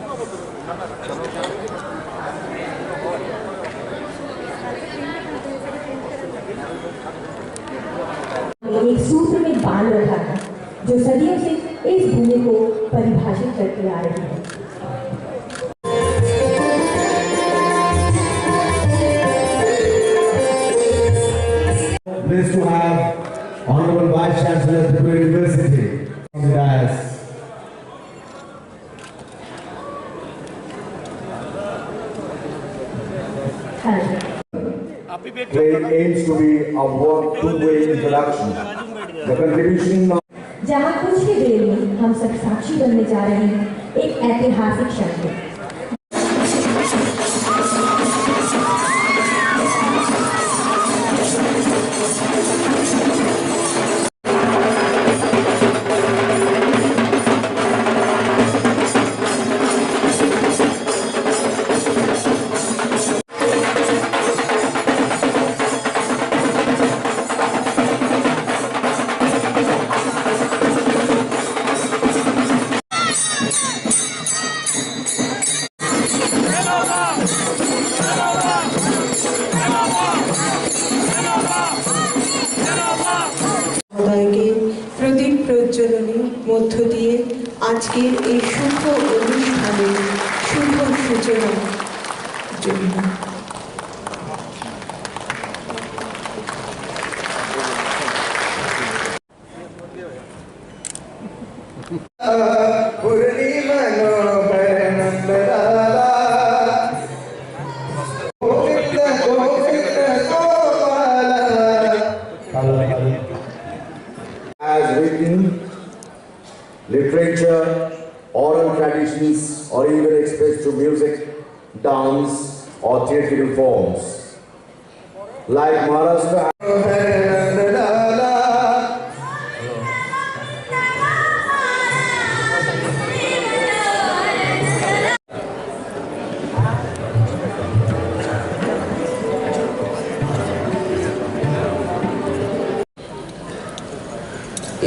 एक सूत्र में बांध रखा है जो सदियों से इस भूमि को परिभाषित करते आ रही है। Blessed to have Honorable Vice Chancellor of Tripura University on the dais. It aims to be a two-way introduction. The contribution of जहाँ कुछ ही देर में हम सब साक्षी बनने जा रहे हैं एक ऐतिहासिक क्षण के। প্রদীপ প্রজ্বলনের মধ্য দিয়ে আজকের এই শুভ অনুষ্ঠানের শুভ সূচনার জন্য as written, literature, oral traditions, or even expressed through music, dance, or theatrical forms. Like Maharashtra.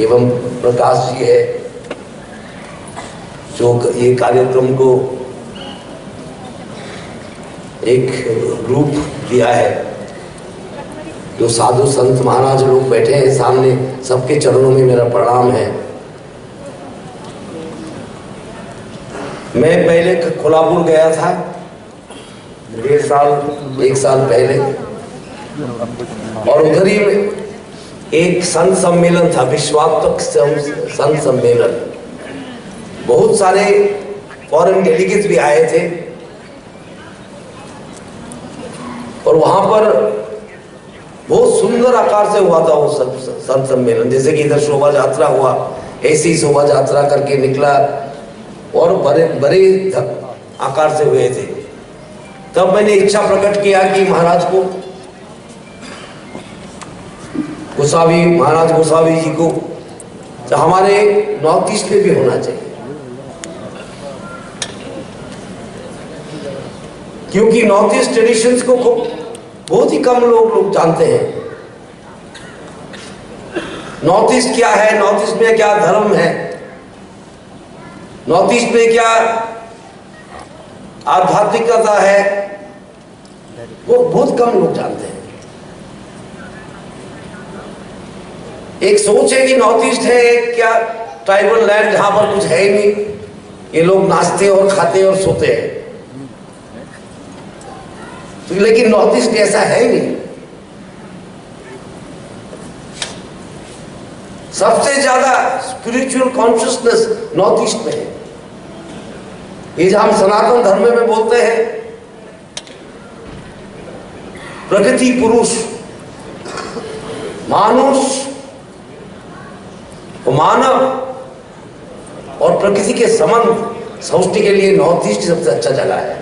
एवं प्रकाश जी है जो ये कार्यक्रम को एक रूप दिया है। जो साधु संत महाराज लोग बैठे हैं सामने, सबके चरणों में मेरा प्रणाम है। मैं पहले कोल्हापुर गया था 1 साल पहले, और उधर ही एक संत सम्मेलन था, विश्वात्मक संत सम्मेलन। बहुत सारे फॉरेन डेलीगेट्स भी आए थे और वहां पर बहुत सुंदर आकार से हुआ था वो संत सम्मेलन। जैसे कि इधर शोभा यात्रा हुआ, ऐसी शोभा यात्रा करके निकला और बड़े बड़े आकार से हुए थे। तब मैंने इच्छा प्रकट किया कि महाराज को, गोसावी महाराज गोसावी जी को, तो हमारे नॉर्थ ईस्ट में भी होना चाहिए, क्योंकि नॉर्थ ईस्ट ट्रेडिशंस को बहुत ही कम लोग जानते हैं। नॉर्थ ईस्ट क्या है, नॉर्थ ईस्ट में क्या धर्म है, नॉर्थ ईस्ट में क्या आध्यात्मिकता है, वो बहुत कम लोग जानते हैं। एक सोच है कि नॉर्थ ईस्ट है क्या ट्राइबल लैंड जहां पर कुछ है ही नहीं, ये लोग नाचते और खाते और सोते हैं। तो लेकिन नॉर्थ ईस्ट ऐसा है ही नहीं। सबसे ज्यादा स्पिरिचुअल कॉन्शियसनेस नॉर्थ ईस्ट में है। ये जो हम सनातन धर्म में बोलते हैं प्रकृति पुरुष, मानुष, मानव और प्रकृति के संबंध समझने के लिए नॉर्थ ईस्ट सबसे अच्छा जगह है।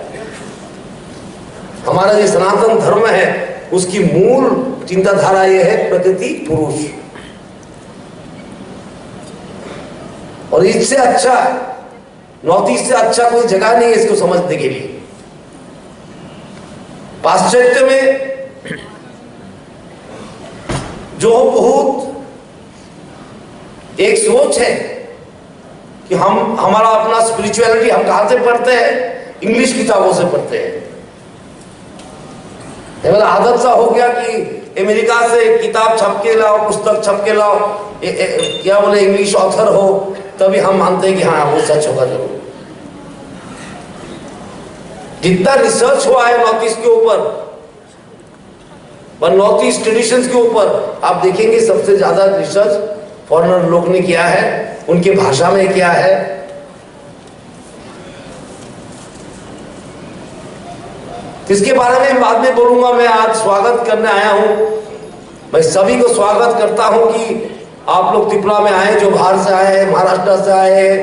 हमारा जो सनातन धर्म है उसकी मूल चिंताधारा यह है प्रकृति पुरुष, और इससे अच्छा नॉर्थ ईस्ट से अच्छा कोई जगह नहीं है इसको समझने के लिए। पाश्चात्य में जो बहुत एक सोच है कि हमारा अपना स्पिरिचुअलिटी हम कहां से पढ़ते हैं? इंग्लिश किताबों से पढ़ते हैं। मेरा आदत सा हो गया कि अमेरिका से किताब छप के लाओ, पुस्तक छप के लाओ, क्या बोले इंग्लिश ऑथर हो, तभी हम मानते हैं कि हाँ वो सच होगा जरूर। जितना रिसर्च हुआ है नॉर्थ ईस्ट के ऊपर, पर नॉर्थ ईस्ट ट्रेडिशंस के ऊपर आप देखेंगे सबसे ज्यादा रिसर्च फॉरेनर लोग ने किया है, उनके भाषा में किया है। इसके बारे में बाद में बोलूंगा। मैं आज स्वागत करने आया हूं। मैं सभी को स्वागत करता हूं कि आप लोग त्रिपुरा में आए, जो बाहर से आए हैं, महाराष्ट्र से आए हैं,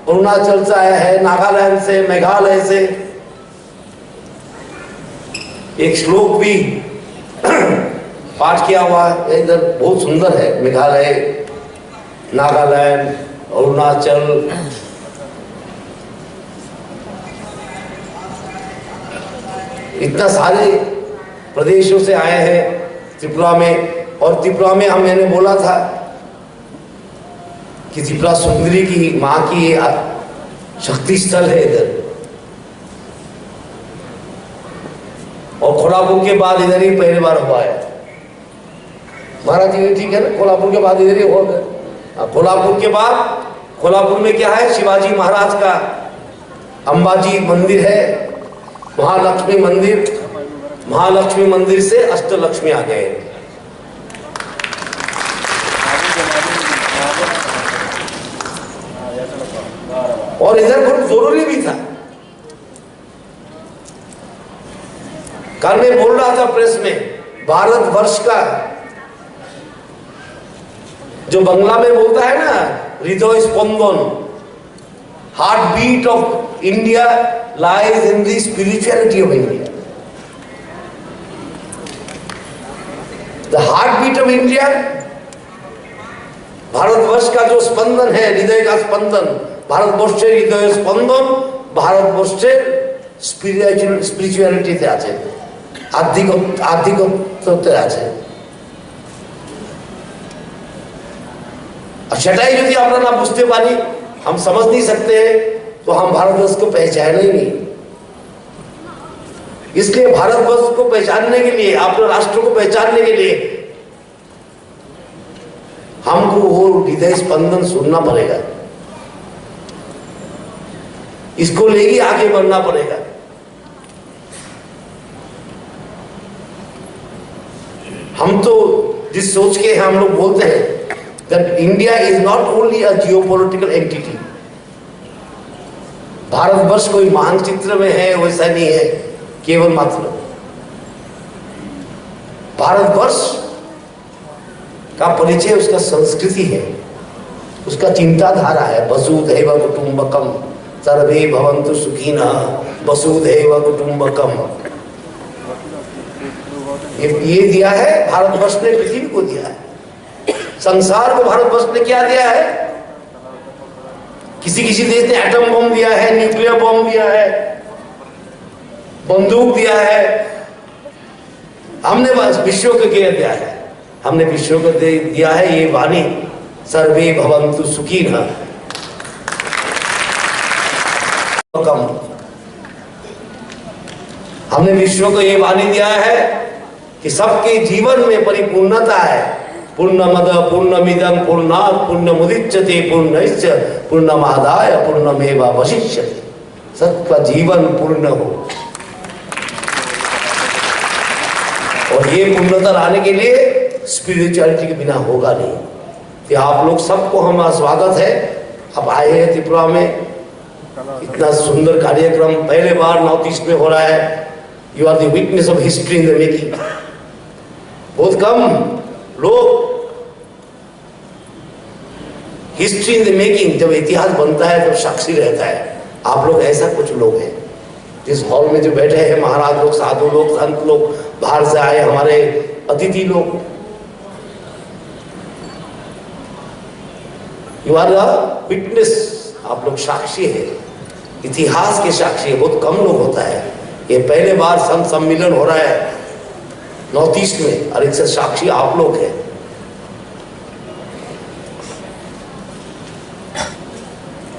अरुणाचल से आए हैं, नागालैंड से, मेघालय से। एक श्लोक भी पाठ किया हुआ है इधर, बहुत सुंदर है। मेघालय, नागालैंड, अरुणाचल, इतना सारे प्रदेशों से आए हैं त्रिपुरा में। और त्रिपुरा में मैंने बोला था कि त्रिपुरा सुंदरी की माँ की शक्ति स्थल है इधर। और कोल्हापुर के बाद इधर ही पहली बार हुआ है। महाराज जी ठीक है ना, कोल्हापुर के बाद इधर ही हो गए। कोल्हापुर के बाद, कोल्हापुर में क्या है? शिवाजी महाराज का अंबाजी मंदिर है, महालक्ष्मी मंदिर। महालक्ष्मी मंदिर से अष्टलक्ष्मी आ गए। और इधर बहुत जरूरी भी था। कल मैं बोल रहा था प्रेस में, भारतवर्ष का जो बंगला में बोलता है ना, हृदय स्पंदन, heart beat of India lies in the spirituality of India. The heartbeat of India, Bharatvarsh का जो स्पंदन है, हृदय का स्पंदन, भारतवर्ष हृदय स्पंदन, भारतवर्ष स्पिरिचुअलिटी তে আছে, আধ্যাত্মিকতাতে আছে। আর সেটাই যদি আমরা না বুঝতে পারি, हम समझ नहीं सकते, तो हम भारतवर्ष को पहचाने ही नहीं। इसलिए भारतवर्ष को पहचानने के लिए, अपने राष्ट्र को पहचानने के लिए हमको वो हृदय स्पंदन सुनना पड़ेगा, इसको लेके आगे बढ़ना पड़ेगा। हम तो जिस सोच के हम लोग बोलते हैं that India is not only a geopolitical entity, Bharatvarsh कोई मानचित्र में है वैसा नहीं है, केवल मात्र भारतवर्ष का परिचय उसका संस्कृति है, उसका चिंताधारा है। वसुधैव कुटुंबकम सर्वे भवन्तु सुखिनः वसुधैव कुटुंबकम, ये दिया है भारतवर्ष ने, पृथ्वी को दिया है, संसार को भारतवर्ष ने क्या दिया है? किसी किसी देश ने एटम बम दिया है, न्यूक्लियर बम दिया है, बंदूक दिया है। हमने बस विश्व को क्या दिया है? हमने विश्व को दिया है ये वाणी, सर्वे भवन्तु सुखिनः। हमने विश्व को ये वाणी दिया है कि सबके जीवन में परिपूर्णता है। पूर्णमद पूर्णमिदं पूर्णात् पूर्णमुदच्यते पूर्णस्य पूर्णमादाय पूर्णमेवावशिष्यते। सबका जीवन पूर्ण हो, और ये पूर्णता लाने के लिए स्पिरिचुअलिटी के बिना होगा नहीं। कि आप लोग सबको हमारा स्वागत है। अब आए हैं त्रिपुरा में, इतना सुंदर कार्यक्रम पहले बार नॉर्थ ईस्ट में हो रहा है। You are the witness of history in the making. बहुत कम लोग हिस्ट्री इन द मेकिंग, जब इतिहास बनता है तब साक्षी रहता है। आप लोग ऐसा कुछ लोग हैं जिस हॉल में जो बैठे हैं, महाराज लोग, साधु लोग, संत लोग, बाहर से आए हमारे अतिथि लोग, यू आर द विटनेस। आप लोग साक्षी है, इतिहास के साक्षी है। बहुत कम लोग होता है। ये पहले बार संत सम्मेलन हो रहा है नॉर्थ ईस्ट में, और इससे साक्षी आप लोग हैं।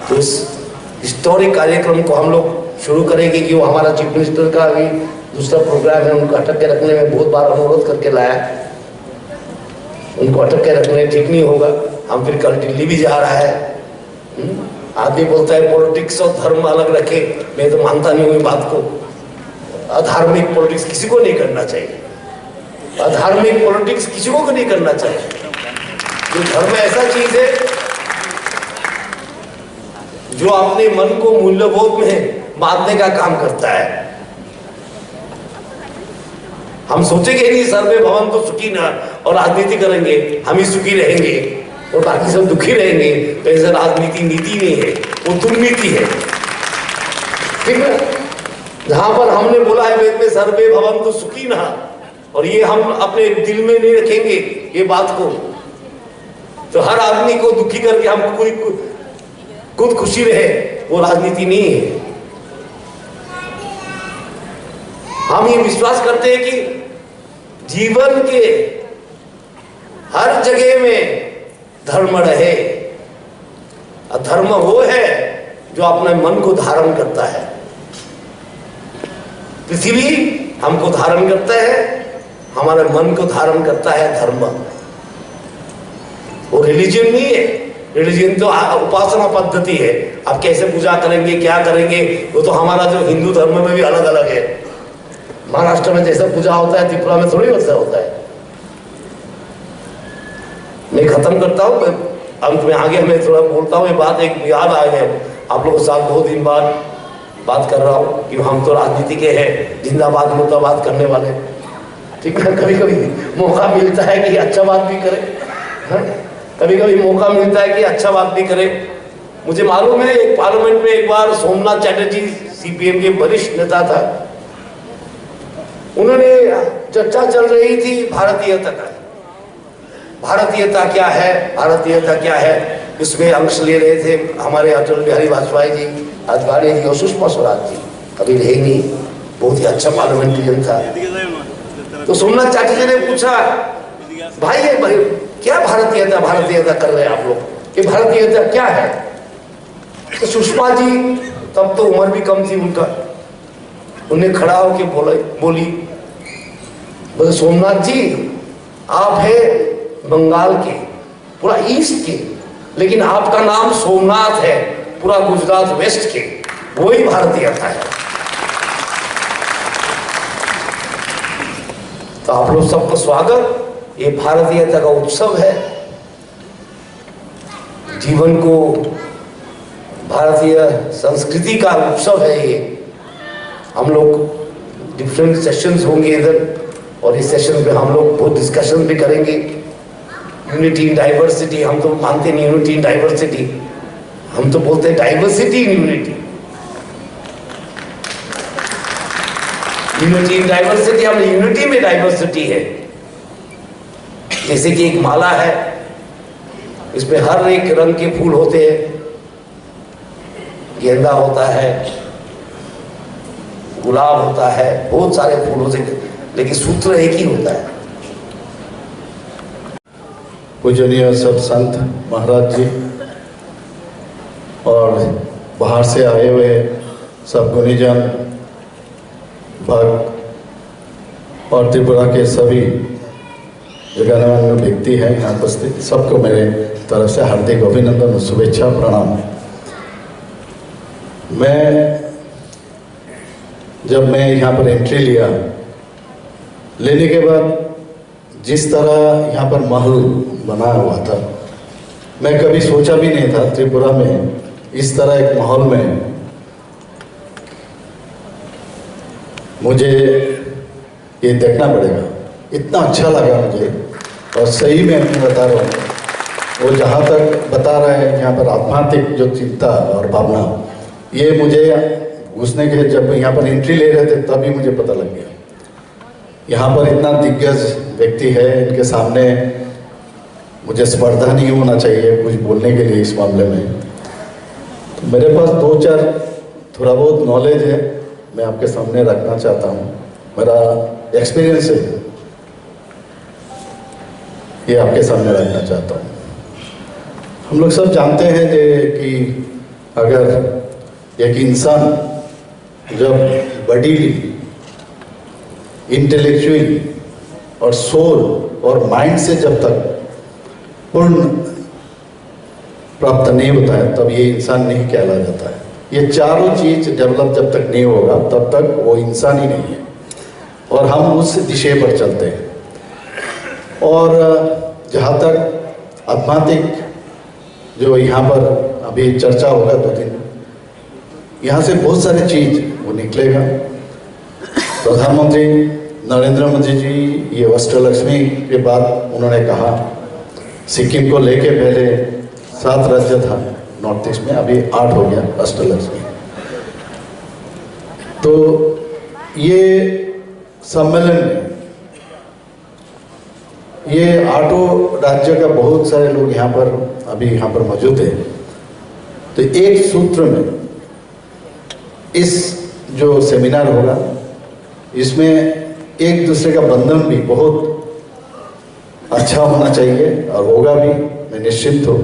तो इस हिस्टोरिक कार्यक्रम को हम लोग शुरू करेंगे कि वो हमारा चीफ मिनिस्टर का भी दूसरा प्रोग्राम है, उनको अटक के रखने में बहुत बार अनुरोध करके लाया, उनको अटक के रखने ठीक नहीं होगा। हम फिर कल दिल्ली भी जा रहा है। आदमी बोलता है पॉलिटिक्स और धर्म अलग रखे, मैं तो मानता नहीं हूँ बात को। अधार्मिक पॉलिटिक्स किसी को नहीं करना चाहिए, अधार्मिक पॉलिटिक्स किसी को नहीं करना चाहिए। जो धर्म ऐसा चीज है जो अपने मन को मूल्यबोध में बांधने का काम करता है। हम सोचेंगे नहीं सर्वे भवन तो सुखी ना और राजनीति करेंगे, हम ही सुखी रहेंगे और बाकी सब दुखी रहेंगे, तो ऐसा राजनीति नीति नहीं है, वो दुर्नीति है। ठीक है, जहां पर हमने बोला है वेद में सर्वे भवन तो सुखी ना, और ये हम अपने दिल में नहीं रखेंगे ये बात को, तो हर आदमी को दुखी करके हम कोई खुद खुशी रहे, वो राजनीति नहीं है। हम ये विश्वास करते हैं कि जीवन के हर जगह में धर्म रहे। धर्म वो है जो अपने मन को धारण करता है। पृथ्वी हमको धारण करता है, हमारे मन को धारण करता है धर्म। वो रिलीजन नहीं है, रिलीजन तो उपासना पद्धति है। आप कैसे पूजा करेंगे, क्या करेंगे, वो तो हमारा जो हिंदू धर्म में भी अलग अलग है। महाराष्ट्र में जैसा पूजा होता है त्रिपुरा में थोड़ी वैसा होता है। मैं खत्म करता हूँ, अंत में आगे मैं थोड़ा बोलता हूँ। ये बात एक याद आ गया, आप लोगों के साथ बहुत दिन बाद बात कर रहा हूँ कि हम तो राजनीति के हैं, जिंदाबाद मुर्दाबाद करने वाले। ठीक है, कभी कभी मौका मिलता है कि अच्छा बात भी करें, कभी कभी मौका मिलता है कि अच्छा बात भी करें। मुझे मालूम है एक पार्लियामेंट में एक बार सोमनाथ चैटर्जी सीपीएम के वरिष्ठ नेता था, उन्होंने चर्चा चल रही थी भारतीयता का, भारतीयता क्या है, भारतीयता क्या है, इसमें अंश ले रहे थे हमारे अटल बिहारी वाजपेयी जी, आदवाणी जी और सुषमा स्वराज जी। कभी रहे नहीं, बहुत ही अच्छा पार्लियामेंट्रियन था। तो सोमनाथ चैटर्जी ने पूछा, भाई ये भाई क्या भारतीयता भारतीयता कर रहे हैं आप लोग, ये भारतीयता क्या है? तो सुषमा जी, तब तो उम्र भी कम थी उनका, उन्हें खड़ा होकर बोले सोमनाथ जी आप है बंगाल के, पूरा ईस्ट के, लेकिन आपका नाम सोमनाथ है पूरा गुजरात वेस्ट के, वही भारतीयता है। तो आप लोग सबको स्वागत। ये भारतीयता का उत्सव है, जीवन को भारतीय संस्कृति का उत्सव है ये। हम लोग डिफरेंट सेशंस होंगे इधर, और इस सेशन में हम लोग बहुत डिस्कशन भी करेंगे। यूनिटी इन डाइवर्सिटी, हम तो मानते नहीं यूनिटी इन डाइवर्सिटी, हम तो बोलते हैं diversity in unity. Unity in diversity, हम यूनिटी में डाइवर्सिटी है। जैसे कि एक माला है, इसमें हर एक रंग के फूल होते हैं, गेंदा होता है, गुलाब होता है, बहुत सारे फूल होते हैं, लेकिन सूत्र एक ही होता है। पूजनीय सब संत महाराज जी और बाहर से आए हुए सब गुणीजन, भक्त और त्रिपुरा के सभी गणमान्य व्यक्ति हैं यहाँ उपस्थित, सबको मेरे तरफ से हार्दिक अभिनंदन और शुभेच्छा प्रणाम। जब मैं यहाँ पर एंट्री लिया, लेने के बाद जिस तरह यहाँ पर महल बना हुआ था, मैं कभी सोचा भी नहीं था त्रिपुरा में इस तरह एक माहौल में मुझे ये देखना पड़ेगा। इतना अच्छा लगा मुझे, और सही में मैं बता रहा हूँ, वो जहाँ तक बता रहे हैं यहाँ पर आध्यात्मिक जो चिंता और भावना, ये मुझे घुसने के जब यहाँ पर एंट्री ले रहे थे तभी मुझे पता लग गया। यहाँ पर इतना दिग्गज व्यक्ति है, इनके सामने मुझे स्पर्धा नहीं होना चाहिए कुछ बोलने के लिए इस मामले में। तो मेरे पास दो चार थोड़ा बहुत नॉलेज है, मैं आपके सामने रखना चाहता हूँ। मेरा एक्सपीरियंस है, ये आपके सामने रखना चाहता हूँ। हम लोग सब जानते हैं कि अगर एक इंसान जब बॉडीली, इंटेलेक्चुअली और सोल और माइंड से जब तक पूर्ण प्राप्त नहीं होता है तब ये इंसान नहीं कहला जाता है। ये चारों चीज डेवलप जब तक नहीं होगा तब तक वो इंसान ही नहीं है और हम उस दिशा पर चलते हैं। और जहाँ तक आध्यात्मिक जो यहाँ पर अभी चर्चा होगा 2 दिन, यहाँ से बहुत सारी चीज वो निकलेगा। प्रधानमंत्री नरेंद्र मोदी जी ये अष्टलक्ष्मी के बाद उन्होंने कहा, सिक्किम को लेके पहले 7 राज्य था नॉर्थ ईस्ट में, अभी 8 हो गया अष्टलक्ष्मी। तो ये सम्मेलन में ये 8 राज्य का बहुत सारे लोग यहाँ पर अभी यहाँ पर मौजूद है। तो एक सूत्र में इस जो सेमिनार होगा इसमें एक दूसरे का बंधन भी बहुत अच्छा होना चाहिए और होगा भी, मैं निश्चित हूँ।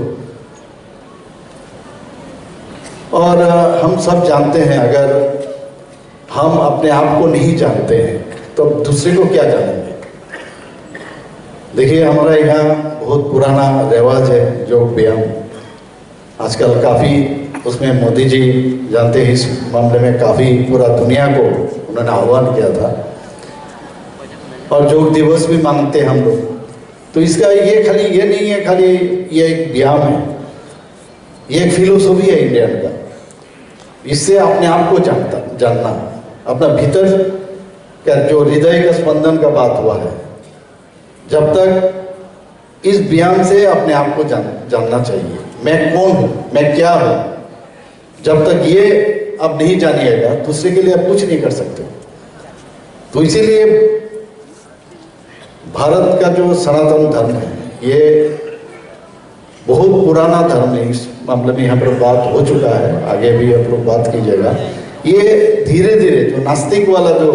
और हम सब जानते हैं अगर हम अपने आप को नहीं जानते हैं तो दूसरे को क्या जानेंगे। देखिए हमारा यहाँ बहुत पुराना रिवाज है योग व्यायाम, आजकल काफ़ी उसमें मोदी जी जानते हैं इस मामले में काफ़ी पूरा दुनिया को उन्होंने आह्वान किया था और योग दिवस भी मानते हैं हम लोग। तो इसका ये खाली ये नहीं है खाली ये एक व्यायाम है, ये एक फिलोसॉफी है इंडियन का। इससे अपने आप को जानना, अपना भीतर का जो हृदय का स्पंदन का बात हुआ है, जब तक इस व्यायाम से अपने आप को जानना चाहिए, मैं कौन हूँ, मैं क्या हूँ। जब तक ये आप नहीं जानिएगा दूसरे के लिए आप कुछ नहीं कर सकते। तो इसीलिए भारत का जो सनातन धर्म है ये बहुत पुराना धर्म है। इस मामले में यहाँ पर बात हो चुका है, आगे भी आप लोग बात कीजिएगा। ये धीरे धीरे जो नास्तिक वाला जो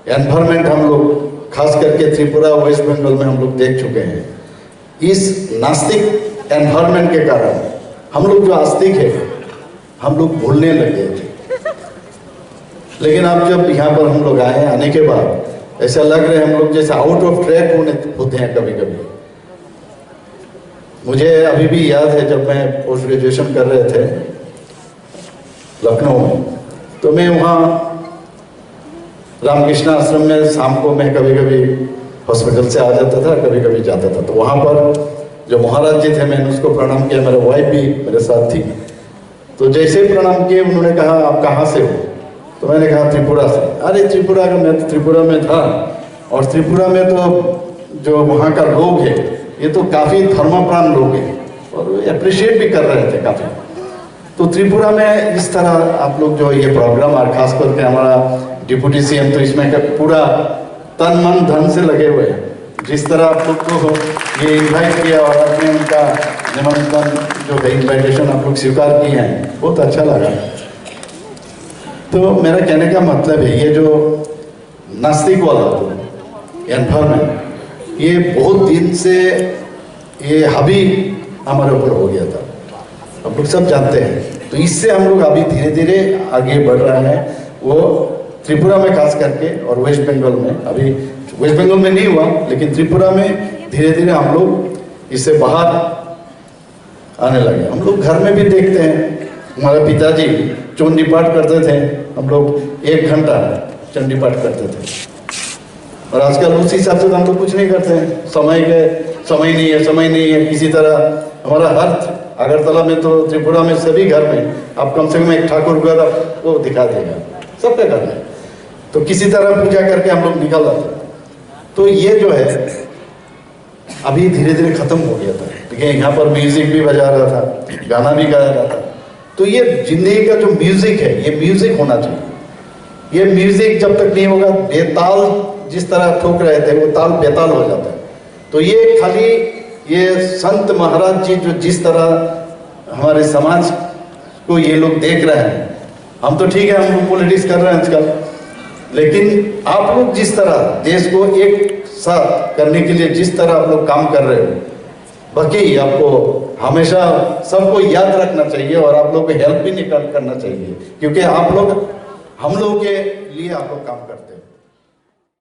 एनवायरमेंट हम लोग खास करके त्रिपुरा वेस्ट बंगाल में हम लोग देख चुके हैं, इस नास्तिक एनवायरमेंट के कारण हम लोग जो आस्तिक है हम लोग भूलने लगे थे। लेकिन अब जब यहाँ पर हम लोग आने के बाद ऐसा लग रहा है हम लोग जैसे आउट ऑफ ट्रैक होते हैं कभी कभी। मुझे अभी भी याद है जब मैं पोस्ट ग्रेजुएशन कर रहे थे लखनऊ में, तो मैं वहाँ रामकृष्ण आश्रम में शाम को मैं कभी कभी हॉस्पिटल से आ जाता था, कभी कभी जाता था। तो वहाँ पर जो महाराज जी थे मैंने उसको प्रणाम किया, मेरे वाइफ भी मेरे साथ थी। तो जैसे ही प्रणाम किए उन्होंने कहा आप कहाँ से हो, तो मैंने कहा त्रिपुरा से। अरे त्रिपुरा का, मैं तो त्रिपुरा में था और त्रिपुरा में तो जो वहाँ का लोग है ये तो काफ़ी धर्मप्राण लोग हैं और अप्रिशिएट भी कर रहे थे काफ़ी। तो त्रिपुरा में इस तरह आप लोग जो ये प्रोग्राम और खास करके हमारा डिप्टी सीएम तो इसमें पूरा तन मन धन से लगे हुए हैं। जिस तरह आप लोग को ये इन्वाइट किया और आपने उनका निमंत्रण जो है इन्वाइटेशन आप लोग स्वीकार किए हैं, बहुत अच्छा लगा। तो मेरा कहने का मतलब है ये जो नास्तिक वाला एनवायरमेंट ये बहुत दिन से ये हावी हमारे ऊपर हो गया था, आप लोग सब जानते हैं। तो इससे हम लोग अभी धीरे धीरे आगे बढ़ रहे हैं। वो त्रिपुरा में खास करके और वेस्ट बंगाल में, अभी वेस्ट बंगाल में नहीं हुआ लेकिन त्रिपुरा में धीरे धीरे हम लोग इससे बाहर आने लगे। हम लोग घर में भी देखते हैं, हमारे पिताजी चंडी पाठ करते थे, हम लोग 1 घंटा चंडी पाठ करते थे। और आजकल उस हिसाब से तो हम लोग कुछ नहीं करते हैं, समय नहीं है। किसी तरह हमारा हर अगरतला में तो त्रिपुरा में सभी घर में आप कम से कम एक ठाकुर घर आपको दिखा देगा, सबके घर में। तो किसी तरह पूजा करके हम लोग निकल आते। तो ये जो है अभी धीरे धीरे खत्म हो गया था। देखिए यहाँ पर म्यूजिक भी बजा रहा था, गाना भी गाया रहा था। तो ये जिंदगी का जो म्यूजिक है ये म्यूजिक होना चाहिए। ये म्यूजिक जब तक नहीं होगा, बेताल जिस तरह ठोक रहे थे वो ताल बेताल हो जाता है। तो ये खाली ये संत महाराज जी जो जिस तरह हमारे समाज को ये लोग देख रहे हैं, हम तो ठीक है हम लोग पॉलिटिक्स कर रहे हैं आजकल, लेकिन आप लोग जिस तरह देश को एक साथ करने के लिए जिस तरह आप लोग काम कर रहे हो, बाकी आपको हमेशा सबको याद रखना चाहिए और आप लोग को हेल्प भी निकाल करना चाहिए, क्योंकि आप लोग हम लोगों के लिए आप लोग काम करते हैं।